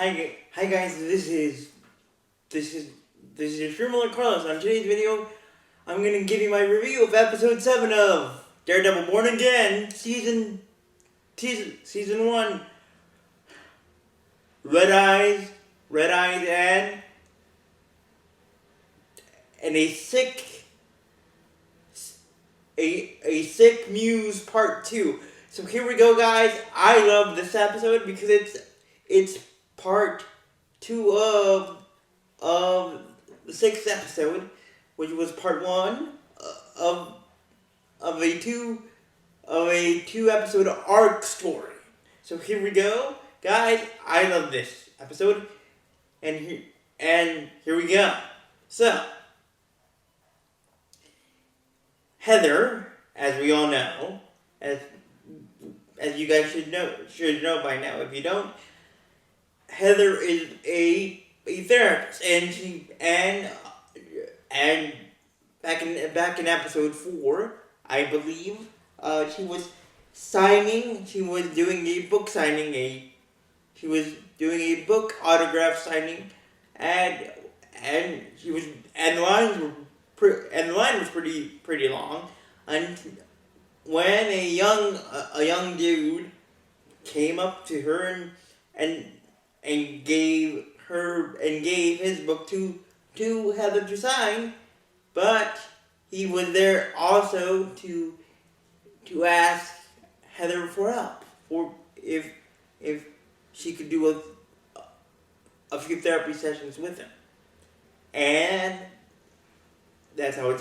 Hi guys. This is your streamer Carlos. On today's video, I'm gonna give you my review of episode 7 of Daredevil Born Again, season 1. Red eyes, and a sick muse part 2. So here we go, guys. I love this episode because it's part 2 of the 6th episode, which was part 1 of a two episode arc story. So here we go, guys. I love this episode, and here we go. So Heather, as we all know, as you guys should know by now. If you don't, Heather is a therapist, and back in episode 4, I believe, she was doing a book signing, she was doing a book autograph signing, and the line was pretty long, and when a young dude came up to her and gave his book to Heather to sign, but he was there also to ask Heather for help, or if she could do a few therapy sessions with him, and that's how it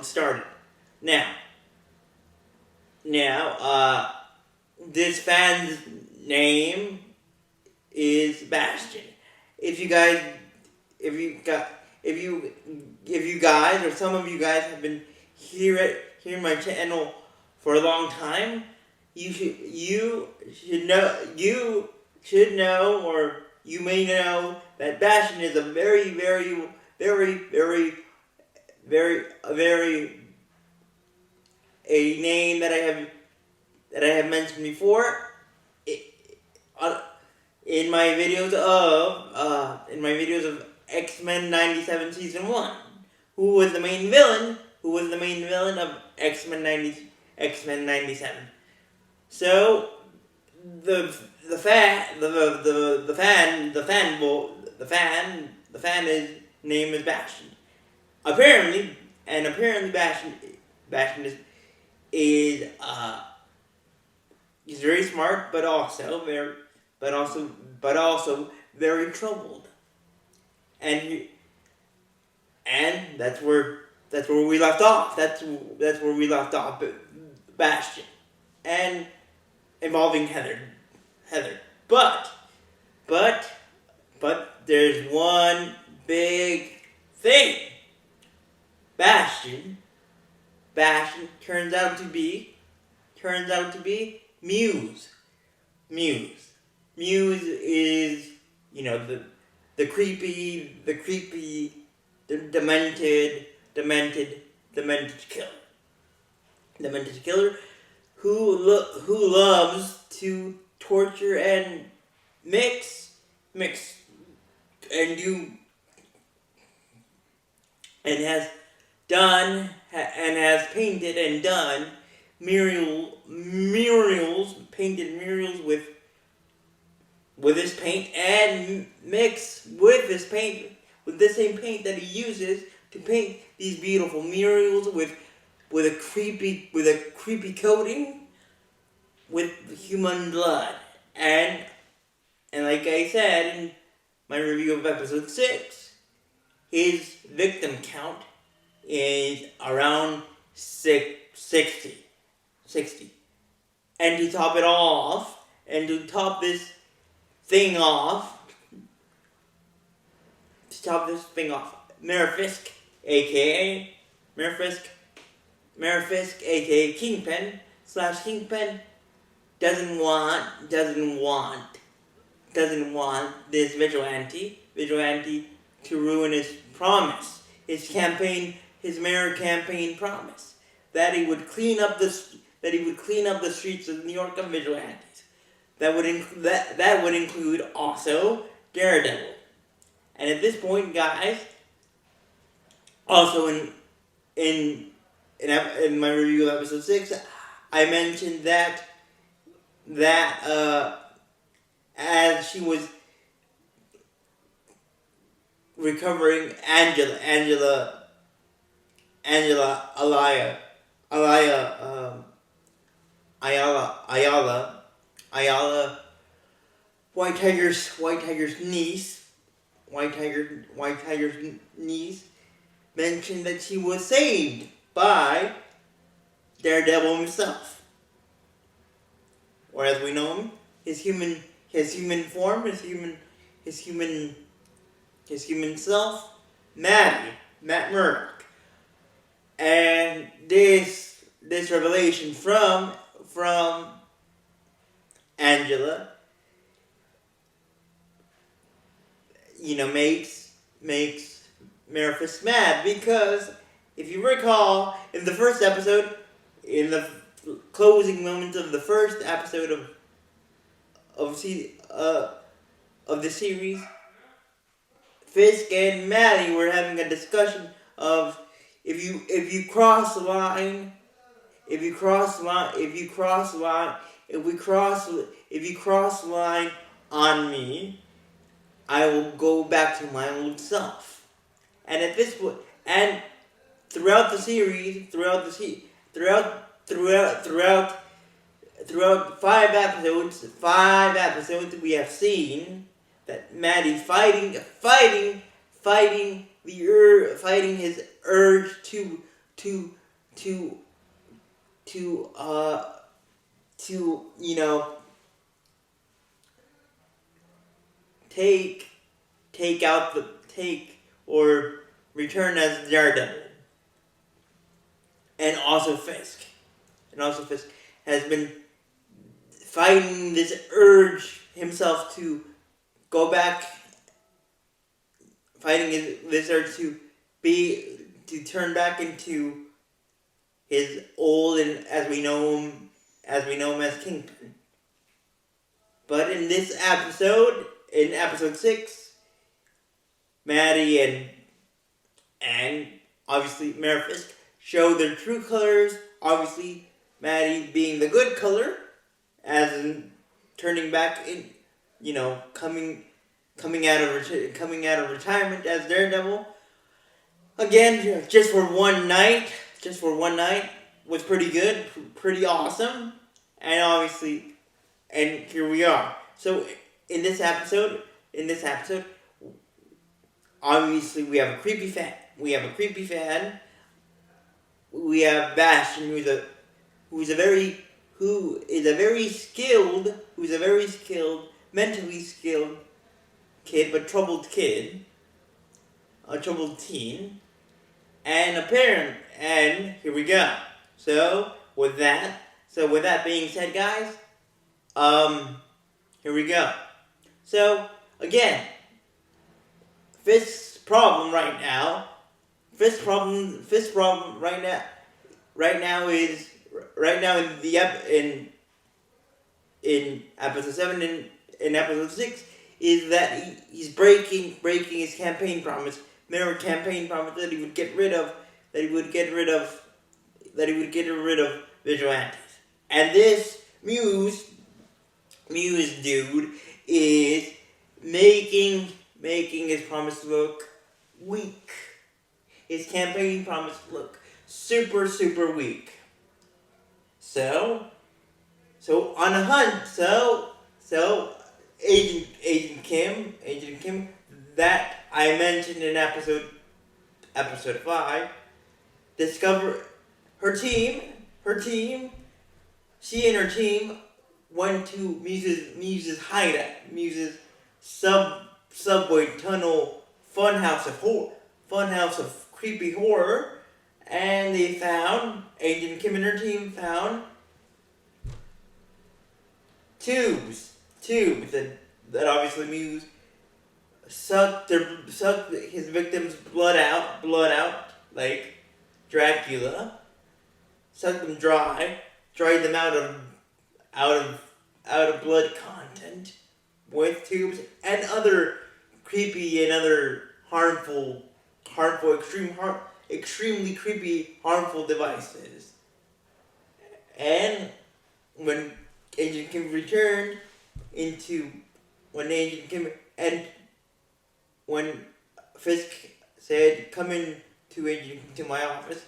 started. Now, this fan's name is Bastion. If you guys, or some of you guys have been here my channel for a long time, you should know, or you may know, that Bastion is a very a name that I have mentioned before in my videos of X-Men 97 season 1. Who was the main villain of X-Men 97? So the fan name is Bastion. Apparently Bastion is he's very smart, but also very troubled, and that's where we left off. That's where we left off. Bastion, and involving Heather. But there's one big thing. Bastion turns out to be Muse. Muse is, the creepy, demented killer who loves to torture and mix and do, and has done and has painted and done painted murals with this paint, and mix with this paint, with the same paint that he uses to paint these beautiful murals with a creepy coating with human blood. And like I said in my review of episode 6, his victim count is around 60. And to top this thing off, Merafisk, aka Kingpin doesn't want this vigilante to ruin his promise, his mayor campaign promise, that he would clean up the streets of New York of vigilantes. that would include also Daredevil. And at this point, guys, also in my review of episode 6, I mentioned that as she was recovering, Ayala, White Tiger's niece, White Tiger's niece, mentioned that she was saved by Daredevil himself, or as we know him, his human form, his human self, Matt Murdock. And this revelation from Angela, makes Mephisk mad, because if you recall, in the first episode, in the closing moments of the first episode of the series, Fisk and Maddie were having a discussion of if you cross the line on me, I will go back to my old self. And at this point, and throughout the series, throughout 5 episodes, we have seen that Maddie fighting his urge to return as Daredevil. And also Fisk has been fighting this urge himself to go back, this urge to turn back into his old, and as we know him as Kingpin. But in this episode, in episode 6, Maddie and obviously Mephisk show their true colors. Obviously, Maddie being the good color, as in turning back in, coming out of retirement as Daredevil. Again, just for one night, was pretty good, pretty awesome, and obviously, and here we are. So in this episode, obviously we have a creepy fan. We have Bastion, who is a very skilled, mentally skilled kid, but troubled kid, a troubled teen, and here we go. So with that being said, guys, here we go. So again, Fisk's problem right now in episode 7 and in episode 6 is that he's breaking his campaign promise. Remember, campaign promise that he would get rid of vigilantes. And this muse dude is making his promise look weak. His campaign promise look super, super weak. So on a hunt, so Agent Kim, that I mentioned in episode 5, discover her team, she and her team went to Muse's hideout, Muse's subway tunnel funhouse of creepy horror, and they found, Agent Kim and her team found tubes that obviously Muse sucked his victims' blood out like Dracula, sucked them dried them out out of blood content with tubes and other creepy and other extremely creepy, harmful devices. And when Agent Kim returned when Fisk said, "Come in to my office,"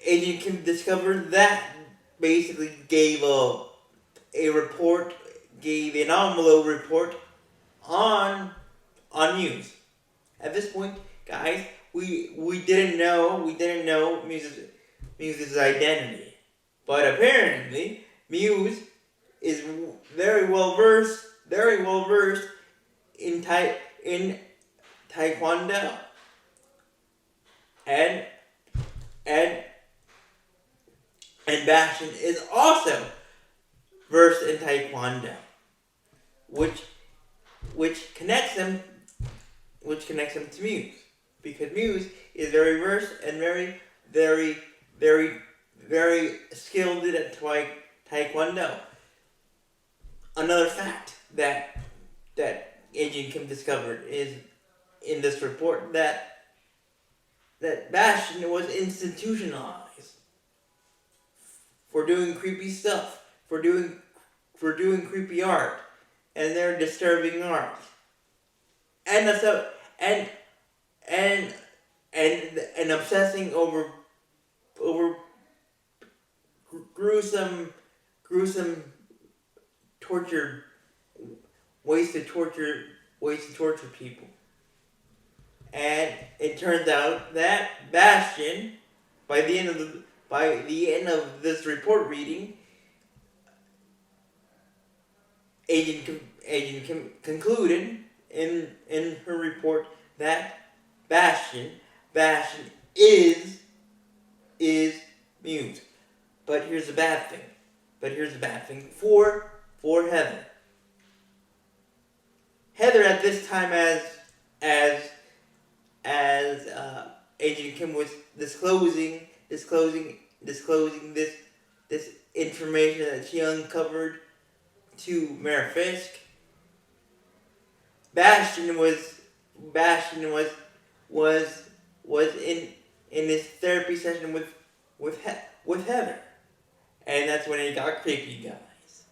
Agent Kim discovered that basically gave an envelope report on Muse. At this point, guys, we didn't know Muse's identity, but apparently Muse is very well versed in Taekwondo, and Bastion is also versed in Taekwondo, which connects them to Muse, because Muse is very versed and very skilled at Taekwondo. Another fact that Agent Kim discovered is in this report that Bastion was institutionalized for doing creepy stuff, for doing creepy art, and their disturbing art, and obsessing over gruesome torture, ways to torture people. And it turns out that Bastion, by the end of this report reading, Agent Kim concluded in her report that Bastion is Muse. But here's the bad thing for Heather. Heather, at this time, as Agent Kim was disclosing this information that she uncovered to Mayor Fisk, Bastion was in this therapy session with Heather, and that's when it got creepy, guys.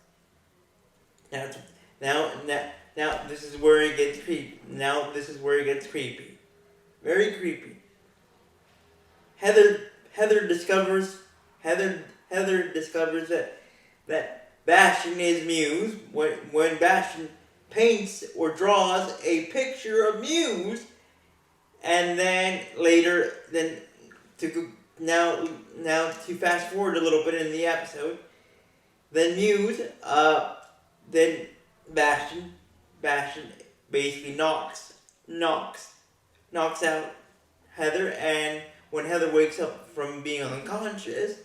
Now this is where it gets creepy. Very creepy. Heather discovers that Bastion is Muse when Bastion paints or draws a picture of Muse, and then later, to fast forward a little bit in the episode, then Bastion basically knocks out Heather, and when Heather wakes up from being unconscious,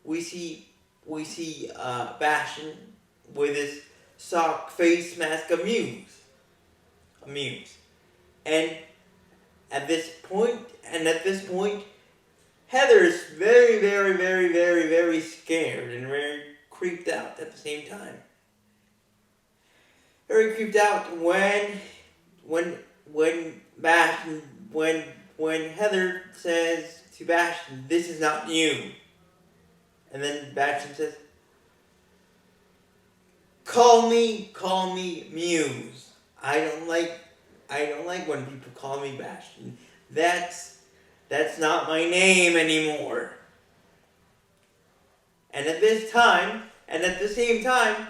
we see Bastion with his sock face mask of Muse. And at this point, Heather is very, very, very, very, very scared and very creeped out at the same time. Very creeped out when Heather says to Bastion, "This is not you." And then Bastion says, Call me Muse. I don't like when people call me Bastion. That's not my name anymore." And at the same time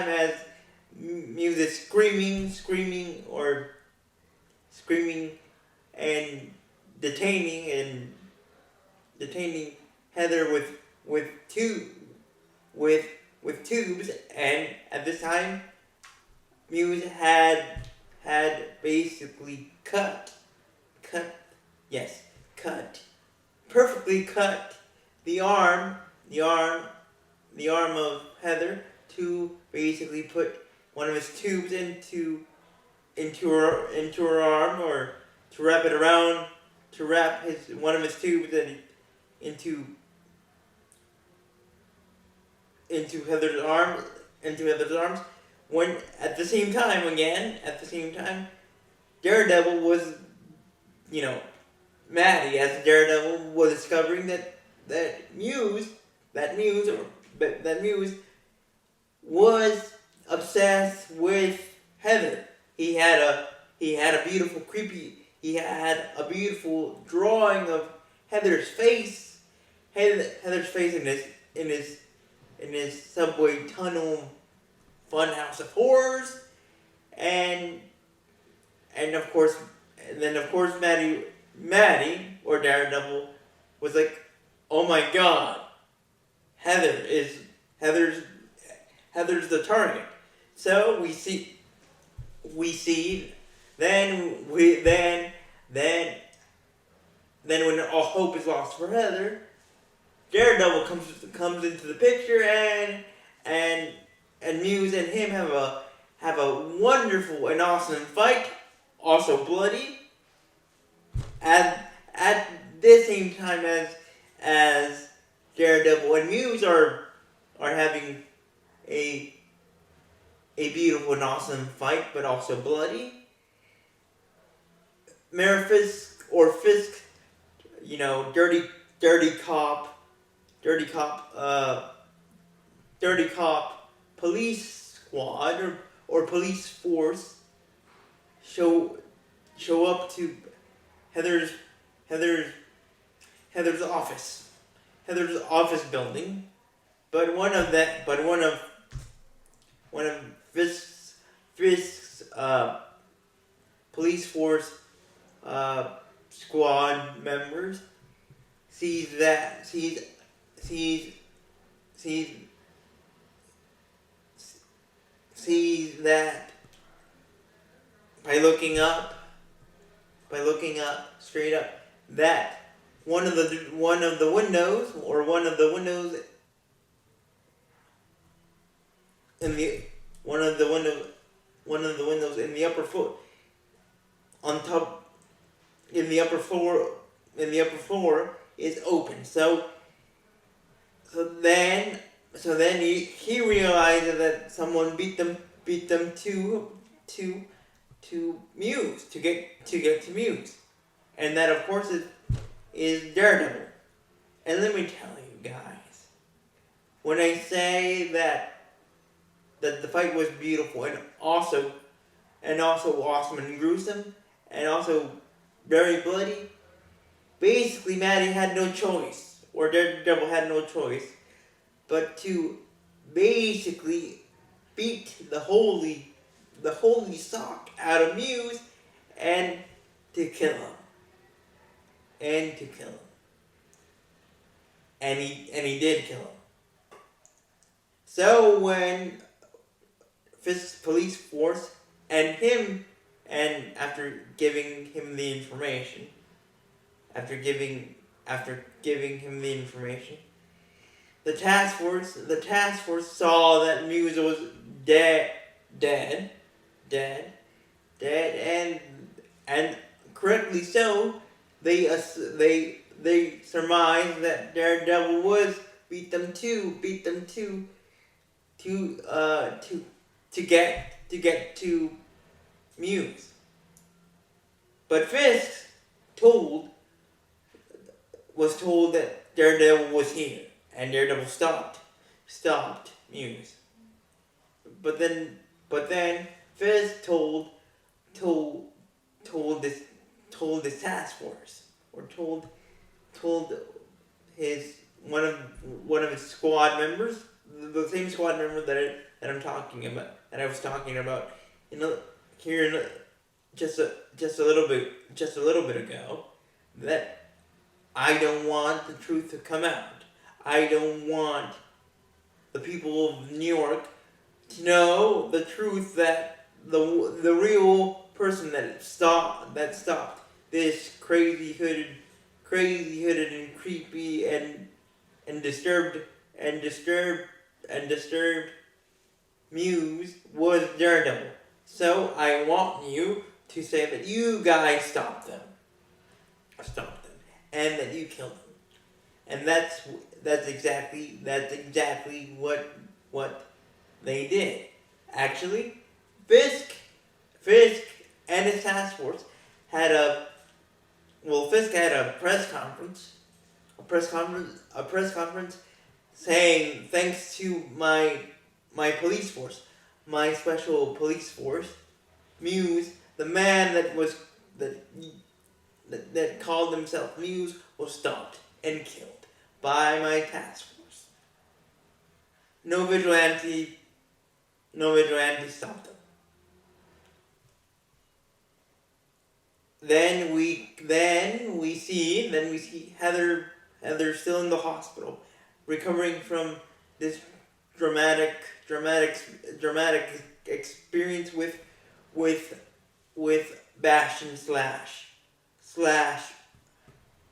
as Muse is screaming and detaining Heather with tubes, and at this time Muse had basically perfectly cut the arm of Heather to basically put one of his tubes into her arm, or to wrap one of his tubes into into Heather's arms, when at the same time, Daredevil was, Maddie, as Daredevil, was discovering that Muse was obsessed with Heather. He had a beautiful drawing of Heather's face in his subway tunnel funhouse of horrors, and of course Maddie or Daredevil was like, oh my God, Heather's the target. So we see then when all hope is lost for Heather, Daredevil comes into the picture, and Muse and him have a wonderful and awesome fight, also bloody. At the same time as Daredevil and Muse are having a beautiful and awesome fight, but also bloody. Mayor Fisk, dirty cop police squad or police force show up to Heather's office building, but one of Fisk's police force squad members sees that by looking up straight up, that one of the windows in the upper floor is open. So then he realizes that someone beat them to Muse, to get to Muse, and that of course is Daredevil. And let me tell you guys, when I say that the fight was beautiful and also awesome and gruesome and also very bloody, basically Maddie had no choice, or Daredevil had no choice, but to basically beat the holy sock out of Muse and to kill him. And he did kill him. So when Fisk's police force and after giving him the information, the task force saw that Muse was dead, and correctly so. They surmised that Daredevil was beat them to get to Muse. But Fisk was told that Daredevil was here, and Daredevil stopped Muse. But then Fisk told this task force, or told his one of his squad members, the same squad member that I was talking about, just a little bit ago, that I don't want the truth to come out. I don't want the people of New York to know the truth, that the real person that stopped this crazy hooded and creepy and disturbed Muse was Daredevil. So I want you to say that you guys stopped them, and that you killed them, and that's exactly what they did. Actually, Fisk Fisk and his task force had Fisk had a press conference saying, thanks to my police force, my special police force, Muse, the man that called himself Muse, was stopped and killed by my task force. No vigilante stopped him. Then we see Heather still in the hospital, recovering from this dramatic experience with Bastion slash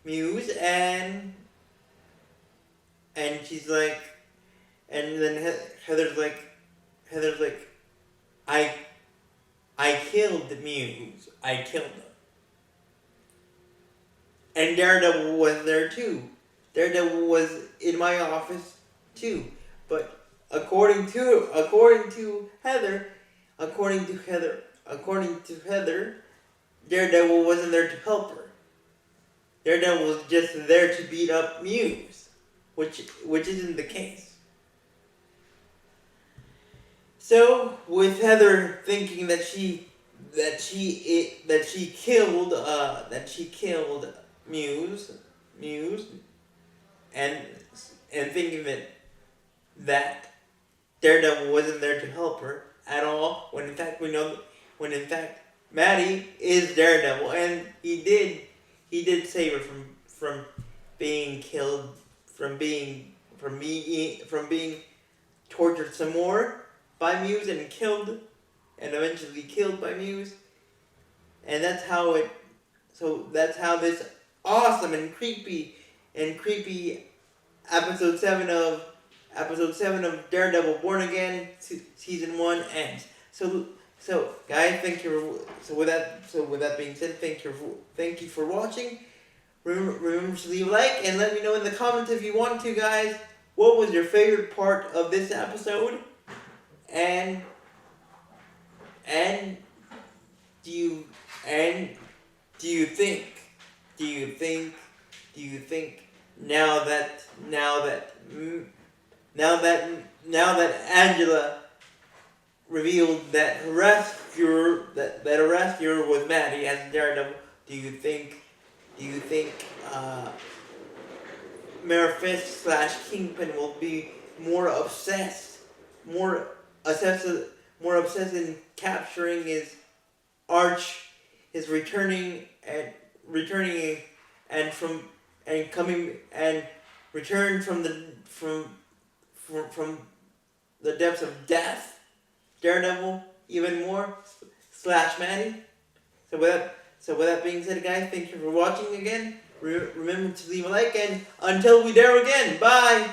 Muse, and she's like, and then Heather's like, I killed Muse. I killed him. And Daredevil was there too. Daredevil was in my office too. But according to Heather, Daredevil wasn't there to help her. Daredevil was just there to beat up Muse, which isn't the case. So with Heather thinking that she killed Muse, and thinking that Daredevil wasn't there to help her at all, when in fact Maddie is Daredevil, and he did save her from being killed, from being tortured some more by Muse and eventually killed by Muse. And that's how this awesome and creepy episode 7 of Daredevil Born Again season 1 ends. So guys, thank you. So with that being said, thank you for watching. Remember to leave a like and let me know in the comments if you want to, guys. What was your favorite part of this episode? And do you think now that Angela revealed that a rescuer was Maddie as Daredevil, do you think Mayor Fisk / Kingpin will be more obsessed in capturing his returning from the depths of death, Daredevil, even more / Maddie. So with that being said, guys, thank you for watching again. Remember to leave a like, and until we dare again, bye.